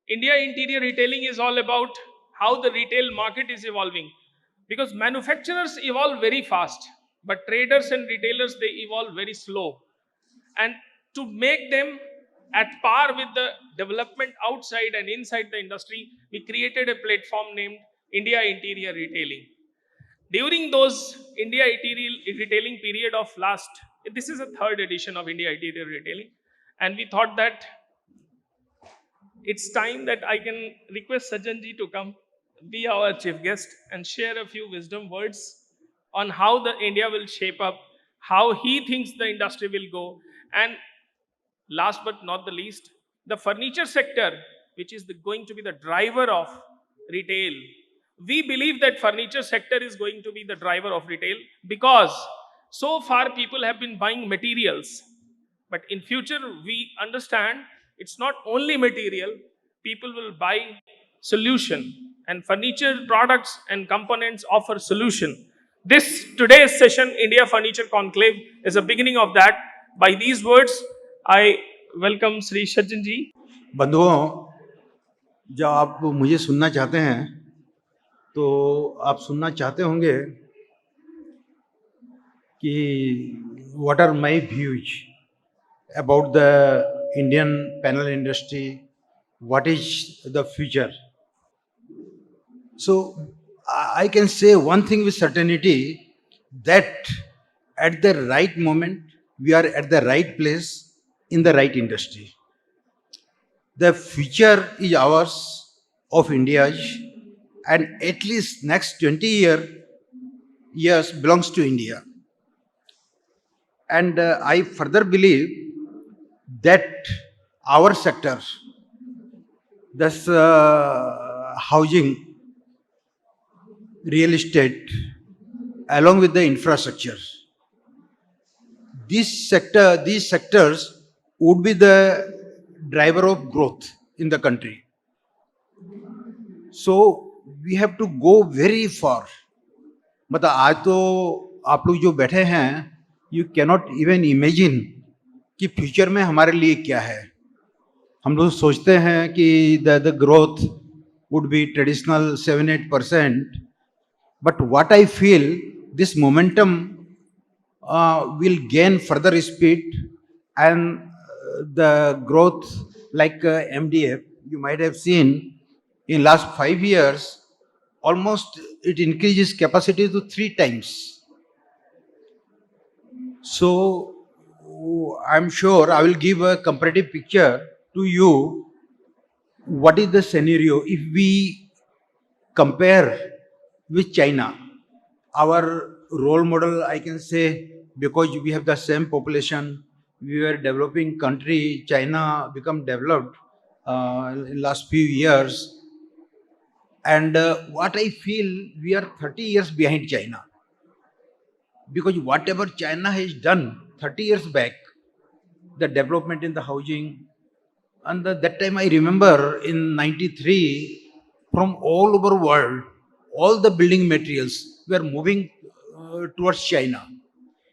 India interior retailing is all about how the retail market is evolving, because manufacturers evolve very fast, but traders and retailers, they evolve very slow. And to make them at par with the development outside and inside the industry, we created a platform named India Interior Retailing. During those India Interior Retailing period of last, this is a third edition of India Interior Retailing, and we thought that it's time that I can request Sajjan ji to come, be our chief guest, and share a few wisdom words on how the India will shape up, how he thinks the industry will go, and last but not the least, the furniture sector, which is going to be the driver of retail. We believe that furniture sector is going to be the driver of retail because so far people have been buying materials, but in future we understand it's not only material, people will buy solution, and furniture products and components offer solution. This today's session, India Furniture Conclave, is a beginning of that. By these words, I welcome Sri Sajjan ji. बंधुओं, जब आप मुझे सुनना चाहते हैं तो आप सुनना चाहते होंगे कि what are my views about the Indian panel industry, what is the future. So I can say one thing with certainty, that at the right moment we are at the right place in the right industry. The future is ours, of India's, and at least next 20 years belongs to India. And I further believe that our sector, thus housing, real estate, along with the infrastructure, these sectors would be the driver of growth in the country. So we have to go very far. मतलब आज तो आप लोग जो बैठे हैं, you cannot even imagine कि future में हमारे लिए क्या है. हम लोग सोचते हैं कि the growth would be traditional 7-8%, but what I feel, this momentum will gain further speed, and the growth like MDF, you might have seen in last 5 years, almost it increases capacity to 3 times. So I'm sure I will give a comparative picture to you. What is the scenario if we compare with China? Our role model, I can say, because we have the same population, we were developing country, China become developed in last few years. And what I feel, we are 30 years behind China. Because whatever China has done 30 years back, the development in the housing, and that time I remember in 93, from all over world, all the building materials were moving towards China.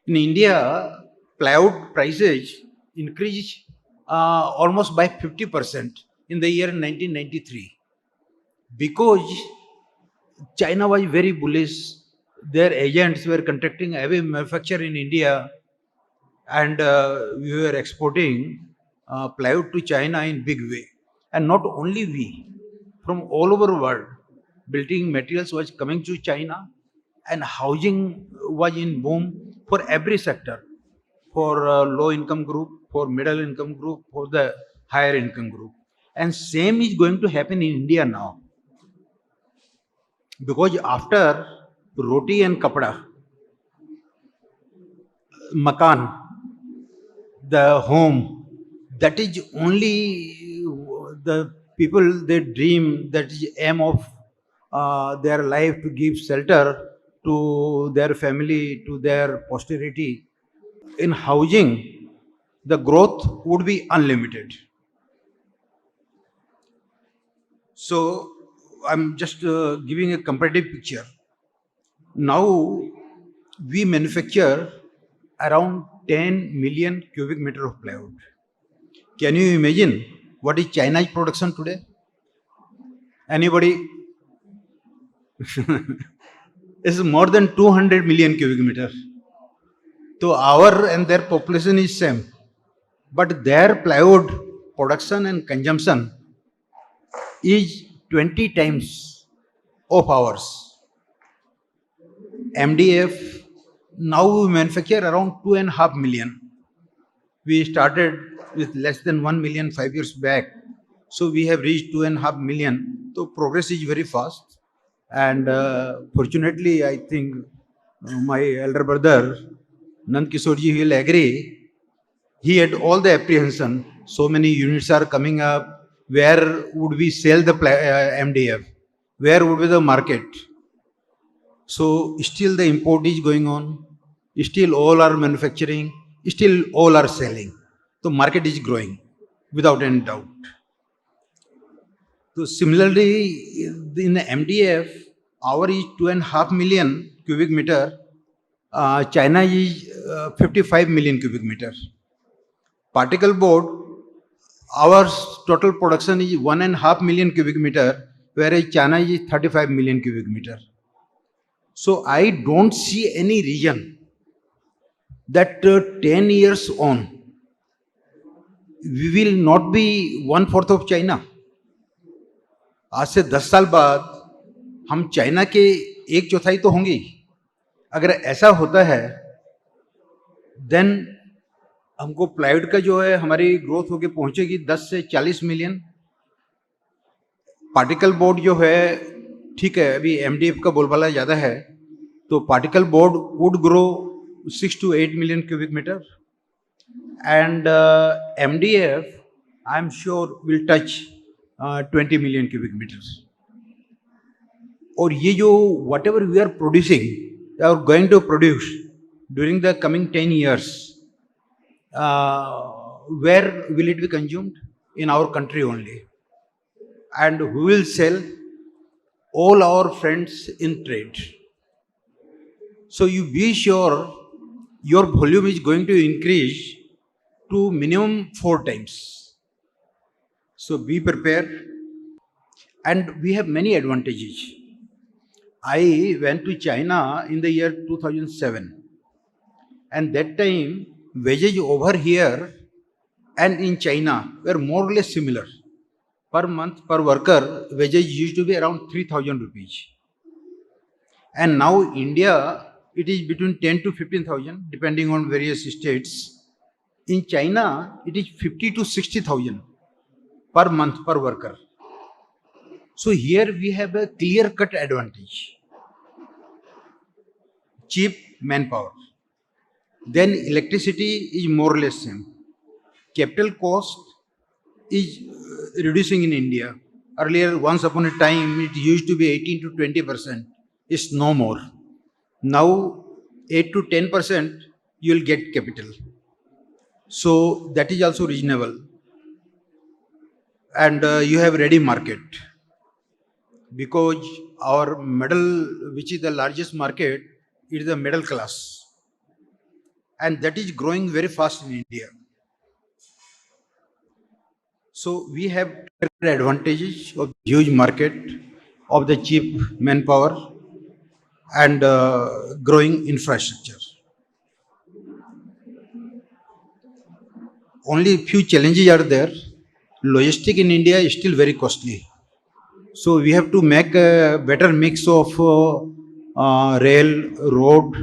In India, plywood prices increased almost by 50% in the year 1993. Because China was very bullish, their agents were contracting heavy manufacture in India, and we were exporting plywood to China in big way. And not only we, from all over the world, building materials was coming to China, and housing was in boom for every sector, for low income group, for middle income group, for the higher income group. And same is going to happen in India now. Because after roti and kapda, makan, the home, that is only the people, they dream, that is aim of their life, to give shelter to their family, to their posterity. In housing, the growth would be unlimited. So I'm just giving a comparative picture. Now we manufacture around 10 million cubic meter of plywood. Can you imagine what is China's production today? Anybody? Is more than 200 million cubic meter. So our and their population is same, but their plywood production and consumption is 20 times of ours. MDF now we manufacture around 2.5 million. We started with less than 1 million 5 years back. So we have reached 2.5 million. So progress is very fast. And fortunately, I think my elder brother, Nand Kisorji, will agree. He had all the apprehension. So many units are coming up. Where would we sell the MDF? Where would be the market? So still the import is going on. Still all are manufacturing. Still all are selling. The market is growing without any doubt. So similarly, in the MDF, our is 2.5 million cubic meter. China is 55 million cubic meter. Particle board, our total production is 1.5 million cubic meter, whereas China is 35 million cubic meter. So I don't see any reason that 10 years on, we will not be 1/4 of China. आज से 10 साल बाद हम China के 1/4 तो होंगे ही. अगर ऐसा होता है, देन हमको प्लाईवुड का जो है हमारी ग्रोथ होके पहुंचेगी 10 से 40 मिलियन. पार्टिकल बोर्ड जो है, ठीक है, अभी एमडीएफ का बोलबाला ज़्यादा है, तो particle board would grow 6 to 8 million cubic meter. And MDF, I'm sure, will touch 20 million cubic meters. और ये जो whatever we are producing, we are going to produce during the coming 10 years, where will it be consumed? In our country only. And who will sell? All our friends in trade. So you be sure your volume is going to increase to minimum 4 times. So be prepared. And we have many advantages. I went to China in the year 2007. And that time, wages over here and in China were more or less similar. Per month, per worker, wages used to be around 3,000 rupees. And now India, it is between 10 to 15,000, depending on various states. In China, it is 50 to 60,000 per month per worker. So here we have a clear-cut advantage. Cheap manpower. Then electricity is more or less same. Capital cost is reducing in India. Earlier, once upon a time, it used to be 18 to 20%. It's no more. Now 8 to 10% you will get capital. So that is also reasonable. And you have ready market. Because our middle, which is the largest market, it is the middle class. And that is growing very fast in India. So we have advantages of huge market, of the cheap manpower, and growing infrastructure. Only few challenges are there. Logistic in India is still very costly. So we have to make a better mix of rail, road,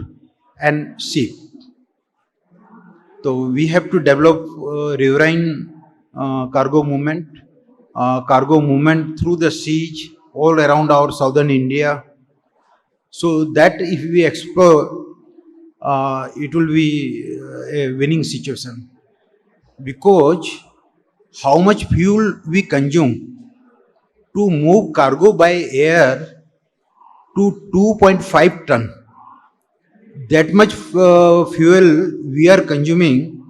and sea. So we have to develop riverine cargo movement through the siege all around our southern India. So that if we explore, it will be a winning situation. Because how much fuel we consume to move cargo by air to 2.5 ton, that much fuel we are consuming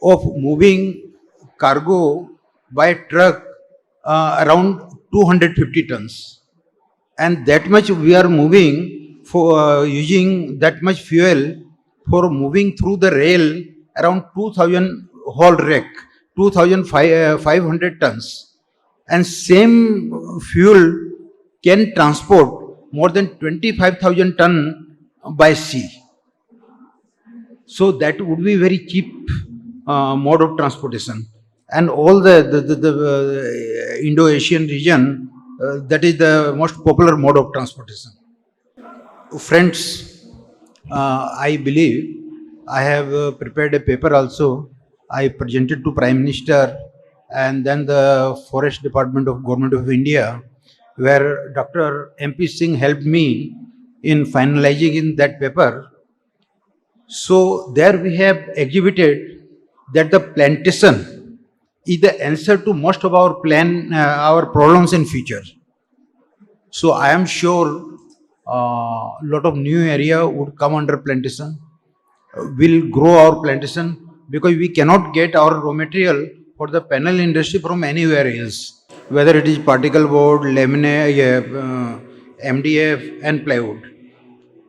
of moving cargo by truck around 250 tons. And that much we are moving for using that much fuel for moving through the rail around 2000 haul rack, 2500 tons. and same fuel can transport more than 25,000 ton by sea. So that would be very cheap mode of transportation. And all the Indo-Asian region, that is the most popular mode of transportation. Friends, I believe I have prepared a paper also. I presented to Prime Minister and then the Forest Department of Government of India, where Dr. MP Singh helped me in finalizing in that paper. So there we have exhibited that the plantation is the answer to most of our our problems in future. So I am sure a lot of new area would come under plantation. Will grow our plantation because we cannot get our raw material for the panel industry from anywhere else. Whether it is particle board, laminate, MDF, and plywood.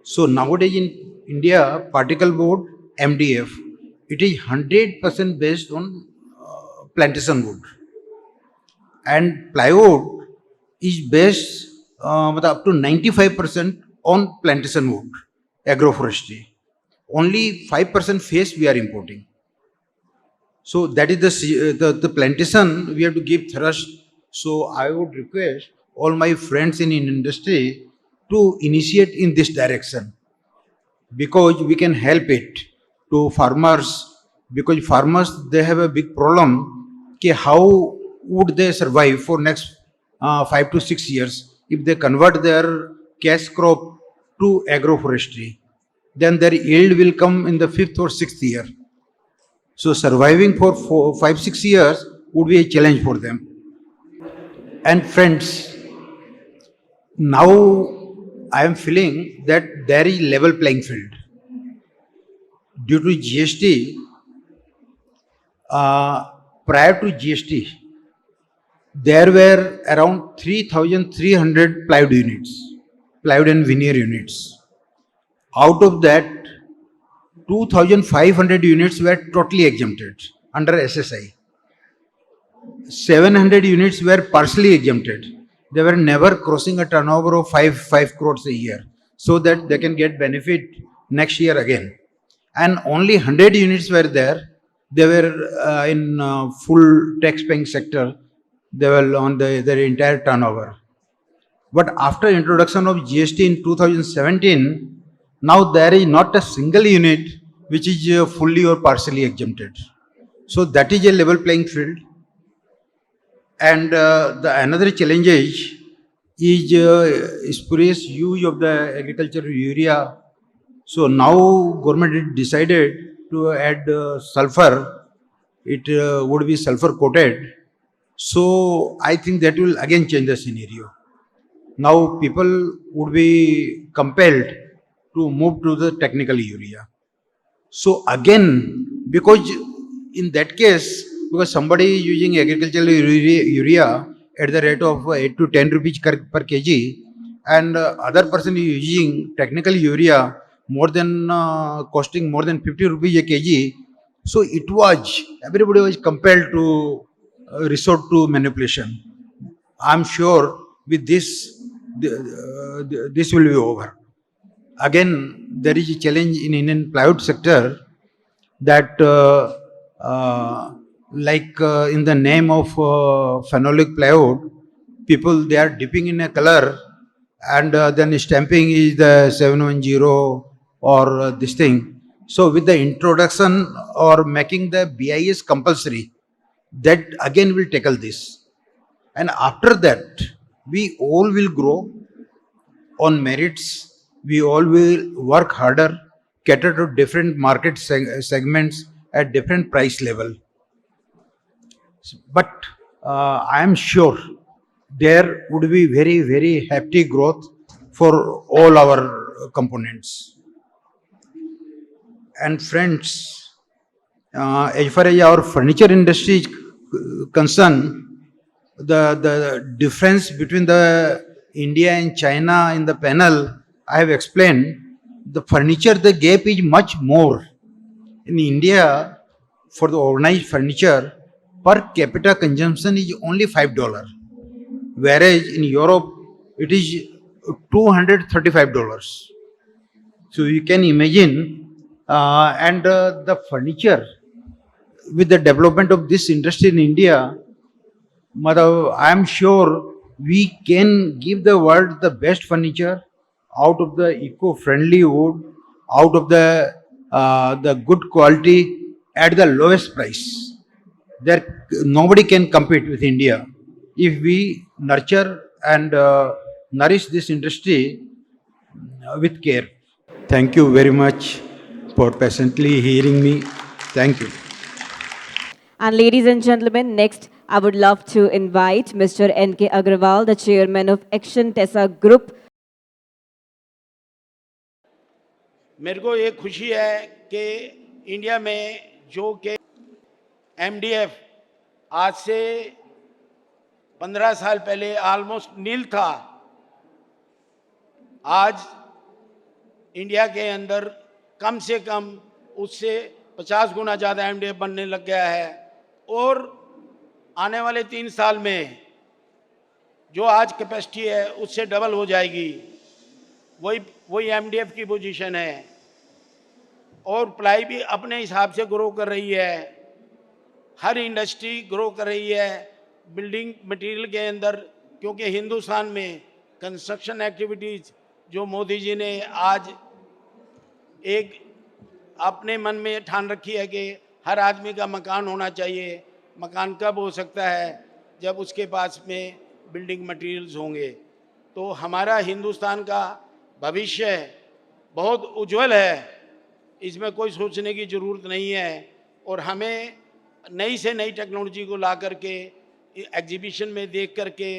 So nowadays in India, particle board, MDF, it is 100% based on plantation wood, and plywood is based up to 95% on plantation wood, agroforestry. Only 5% face we are importing. So that is the plantation we have to give thrust. So I would request all my friends in industry to initiate in this direction, because we can help it to farmers, because farmers they have a big problem कि how would they survive for next 5 to 6 years if they convert their cash crop to agroforestry, then their yield will come in the 5th or 6th year. So surviving for 5 6 years would be a challenge for them. And friends, now I am feeling that there is level playing field. Due to GST, prior to GST, there were around 3,300 plywood units, plywood and veneer units. Out of that, 2,500 units were totally exempted under SSI. 700 units were partially exempted. They were never crossing a turnover of 5 crores a year, so that they can get benefit next year again. And only 100 units were there. They were in full tax-paying sector. They were on their entire turnover. But after introduction of GST in 2017, now there is not a single unit which is fully or partially exempted. So that is a level playing field. And the another challenge is spurious use of the agricultural urea. So now government had decided to add sulfur. It would be sulfur coated. So I think that will again change the scenario. Now people would be compelled to move to the technical urea. So again, because in that case, because somebody is using agricultural urea at the rate of 8 to 10 rupees per kg, and other person is using technical urea more than costing more than 50 rupees a kg. So it was, everybody was compelled to resort to manipulation. I'm sure with this, this will be over. Again, there is a challenge in Indian plywood sector that in the name of phenolic plywood, people they are dipping in a color and then stamping is the 710 or this thing. So with the introduction or making the BIS compulsory, that again will tackle this. And after that, we all will grow on merits. We all will work harder, cater to different market segments at different price level. But I am sure there would be very, very hefty growth for all our components. And friends, as far as our furniture industry is concerned, the difference between the India and China in the panel, I have explained. The furniture, the gap is much more. In India, for the organized furniture, per capita consumption is only $5. whereas in Europe it is $235. So you can imagine, and the furniture with the development of this industry in India, I am sure we can give the world the best furniture out of the eco-friendly wood, out of the good quality at the lowest price. There, nobody can compete with India if we nurture and nourish this industry with care. Thank you very much for patiently hearing me. Thank you. And ladies and gentlemen, next I would love to invite Mr. N.K. Agarwal, the chairman of Action Tesa Group. मेरे को ये खुशी है कि India में जो कि MDF आज से 15 साल पहले ऑलमोस्ट नील था, आज इंडिया के अंदर कम से कम उससे 50 गुना ज़्यादा एमडीएफ बनने लग गया है और आने वाले 3 साल में जो आज कैपेसिटी है उससे डबल हो जाएगी। वही एमडीएफ की पोजीशन है और प्लाई भी अपने हिसाब से ग्रो कर रही है, हर इंडस्ट्री ग्रो कर रही है बिल्डिंग मटेरियल के अंदर, क्योंकि हिंदुस्तान में कंस्ट्रक्शन एक्टिविटीज़ जो मोदी जी ने आज एक अपने मन में ठान रखी है कि हर आदमी का मकान होना चाहिए। मकान कब हो सकता है? जब उसके पास में बिल्डिंग मटेरियल्स होंगे। तो हमारा हिंदुस्तान का भविष्य बहुत उज्जवल है, इसमें कोई सोचने की ज़रूरत नहीं है और हमें नई से नई टेक्नोलॉजी को ला करके एग्जीबिशन में देख करके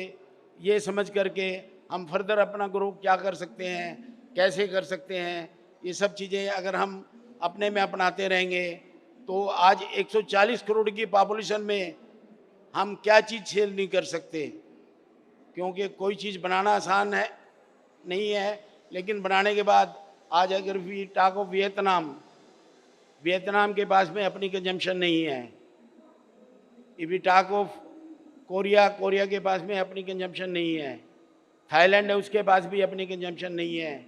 ये समझ करके हम फर्दर अपना ग्रो क्या कर सकते हैं, कैसे कर सकते हैं, ये सब चीज़ें अगर हम अपने में अपनाते रहेंगे तो आज 140 करोड़ की पॉपुलेशन में हम क्या चीज़ सेल नहीं कर सकते, क्योंकि कोई चीज़ बनाना आसान है नहीं है, लेकिन बनाने के बाद आज अगर वी टॉक ऑफ वियतनाम के पास में अपनी कंजम्पशन नहीं है। If we talk of Korea के पास में अपनी कंजम्पशन नहीं है। थाईलैंड है, उसके पास भी अपनी कंजम्पशन नहीं है।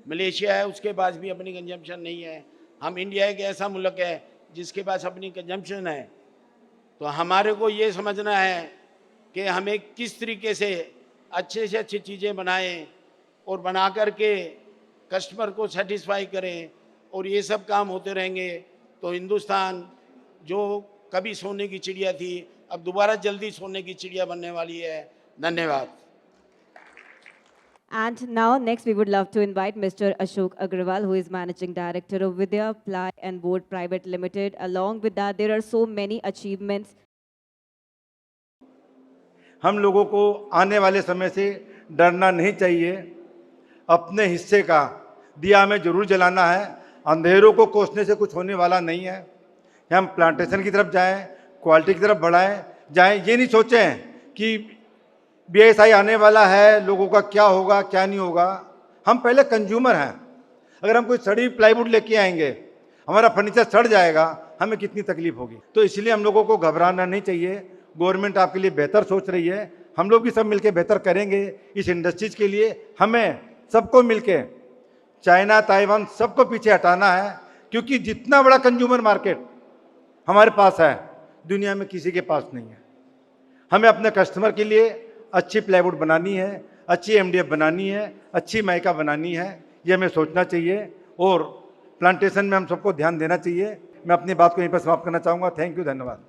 मलेशिया है, उसके पास भी अपनी कंजम्पशन नहीं है। हम इंडिया एक ऐसा मुल्क है जिसके पास अपनी कंजम्पशन है। तो हमारे को ये समझना है कि हमें किस तरीके से अच्छी चीज़ें बनाएं और बना कर के कस्टमर को सेटिस्फाई करें, और ये सब काम होते रहेंगे तो हिंदुस्तान जो कभी सोने की चिड़िया थी अब दोबारा जल्दी सोने की चिड़िया बनने वाली है। धन्यवाद। And now next we would love to invite Mr. Ashok Agrawal, who is Managing Director of Vidya Ply and Board Private Limited. Along with that, there are so many achievements. हम लोगों को आने वाले समय से डरना नहीं चाहिए, अपने हिस्से का दिया हमें जरूर जलाना है। अंधेरों को कोसने से कुछ होने वाला नहीं है। हम प्लांटेशन की तरफ जाएं, क्वालिटी की तरफ बढ़ाएं जाएं, ये नहीं सोचें कि बीएसआई आने वाला है, लोगों का क्या होगा क्या नहीं होगा। हम पहले कंज्यूमर हैं। अगर हम कोई सड़ी प्लाईवुड लेके आएंगे, हमारा फर्नीचर सड़ जाएगा, हमें कितनी तकलीफ होगी। तो इसलिए हम लोगों को घबराना नहीं चाहिए। गवर्नमेंट आपके लिए बेहतर सोच रही है, हम लोग भी सब मिलके बेहतर करेंगे इस इंडस्ट्रीज के लिए। हमें सबको मिलके चाइना, ताइवान सबको पीछे हटाना है, क्योंकि जितना बड़ा कंज्यूमर मार्केट हमारे पास है दुनिया में किसी के पास नहीं है। हमें अपने कस्टमर के लिए अच्छी प्लाईवुड बनानी है, अच्छी एमडीएफ बनानी है, अच्छी माइका बनानी है, ये हमें सोचना चाहिए और प्लांटेशन में हम सबको ध्यान देना चाहिए। मैं अपनी बात को यहीं पर समाप्त करना चाहूँगा। थैंक यू, धन्यवाद।